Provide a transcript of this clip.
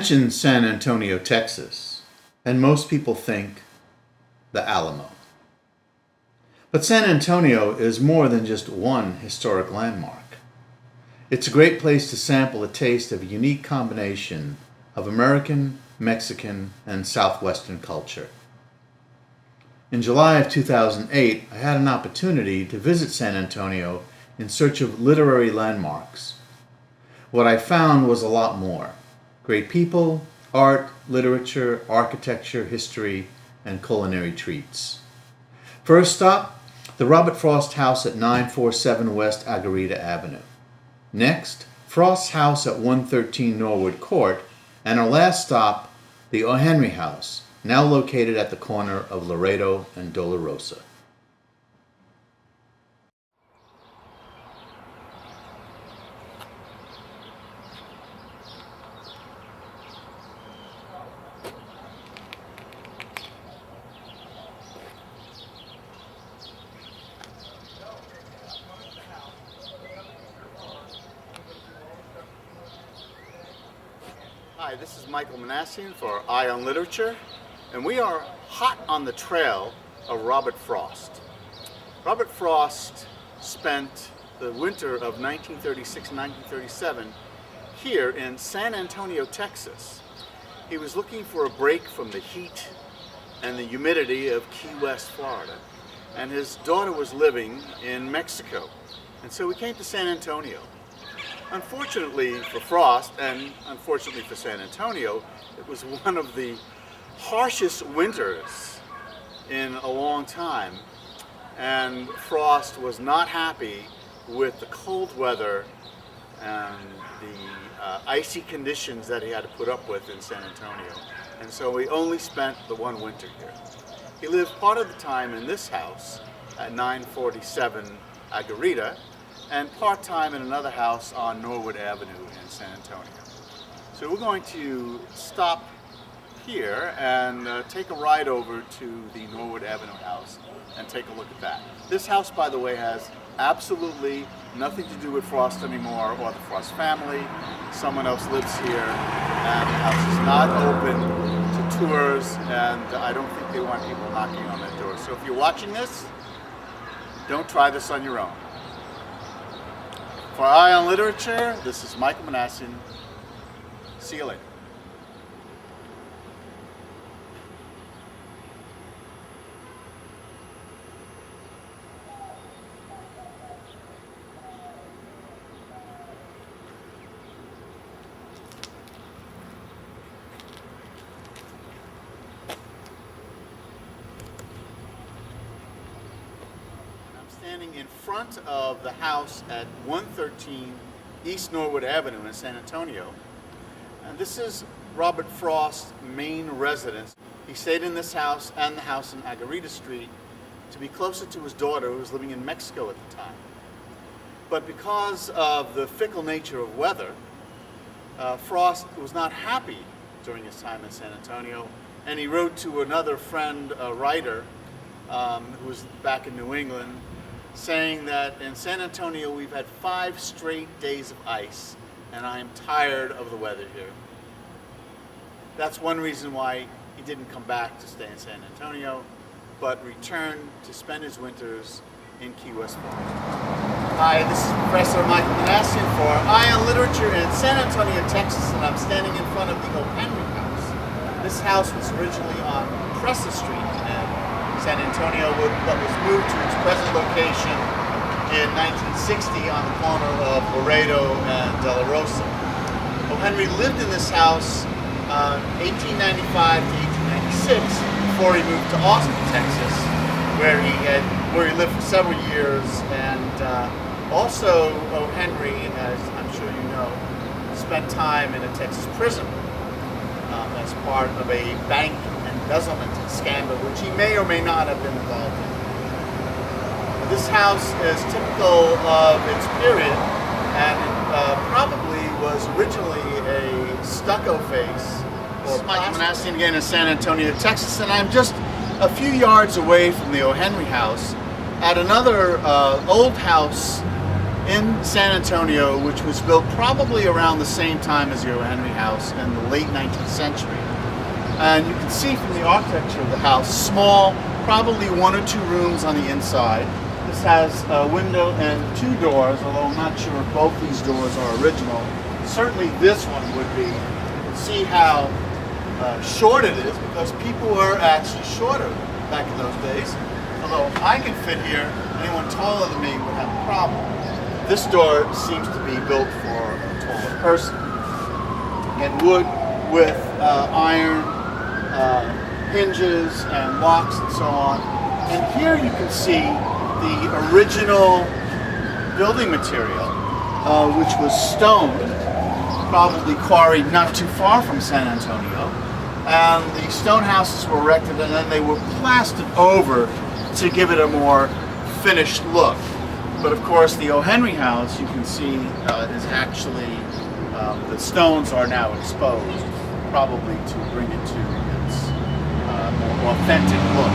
mention San Antonio, Texas, and most people think the Alamo. But San Antonio is more than just one historic landmark. It's a great place to sample a taste of a unique combination of American, Mexican, and Southwestern culture. In July of 2008, I had an opportunity to visit San Antonio in search of literary landmarks. What I found was a lot more. Great people, art, literature, architecture, history, and culinary treats. First stop, the Robert Frost House at 947 West Agarita Avenue. Next, Frost's house at 113 Norwood Court, and our last stop, the O. Henry House, now located at the corner of Laredo and Dolorosa. Hi, this is Michael Manassian for Eye on Literature, and we are hot on the trail of Robert Frost. Robert Frost spent the winter of 1936-1937 here in San Antonio, Texas. He was looking for a break from the heat and the humidity of Key West, Florida, and his daughter was living in Mexico, and so we came to San Antonio. Unfortunately for Frost, and unfortunately for San Antonio, it was one of the harshest winters in a long time, and Frost was not happy with the cold weather and the icy conditions that he had to put up with in San Antonio, and so he only spent the one winter here. He lived part of the time in this house at 947 Agarita, and part-time in another house on Norwood Avenue in San Antonio. So we're going to stop here and take a ride over to the Norwood Avenue house and take a look at that. This house, by the way, has absolutely nothing to do with Frost anymore or the Frost family. Someone else lives here, and the house is not open to tours, and I don't think they want people knocking on that door. So if you're watching this, don't try this on your own. For Eye on Literature, this is Michael Manassian. See you later. Standing in front of the house at 113 East Norwood Avenue in San Antonio. And this is Robert Frost's main residence. He stayed in this house and the house in Agarita Street to be closer to his daughter, who was living in Mexico at the time. But because of the fickle nature of weather, Frost was not happy during his time in San Antonio, and he wrote to another friend, a writer, who was back in New England, saying that in San Antonio we've had 5 straight days of ice, and I am tired of the weather here. That's one reason why he didn't come back to stay in San Antonio, but returned to spend his winters in Key West, Florida. Hi, this is Professor Michael Manassian for Eye on Literature in San Antonio, Texas, and I'm standing in front of the O. Henry House. This house was originally on Presa Street in San Antonio, but was moved to its present location in 1960 on the corner of Laredo and Dolorosa. O. Henry lived in this house 1895 to 1896 before he moved to Austin, Texas, where he lived for several years, and also O. Henry, as I'm sure you know, spent time in a Texas prison as part of a bank embezzlement scandal, which he may or may not have been involved in. This house is typical of its period, and it probably was originally a stucco face. This is Michael Manassian again in San Antonio, Texas, and I'm just a few yards away from the O. Henry House at another old house in San Antonio, which was built probably around the same time as the O. Henry House in the late 19th century. And you can see from the architecture of the house, small, probably 1 or 2 rooms on the inside. This has a window and 2 doors, although I'm not sure if both these doors are original. Certainly this one would be. You can see how short it is, because people were actually shorter back in those days. Although if I can fit here, anyone taller than me would have a problem. This door seems to be built for a taller person. And wood with iron hinges and locks and so on. And here you can see the original building material, which was stone, probably quarried not too far from San Antonio. And the stone houses were erected and then they were plastered over to give it a more finished look. But of course the O. Henry House, you can see, is actually, the stones are now exposed, probably to bring it to its more authentic look.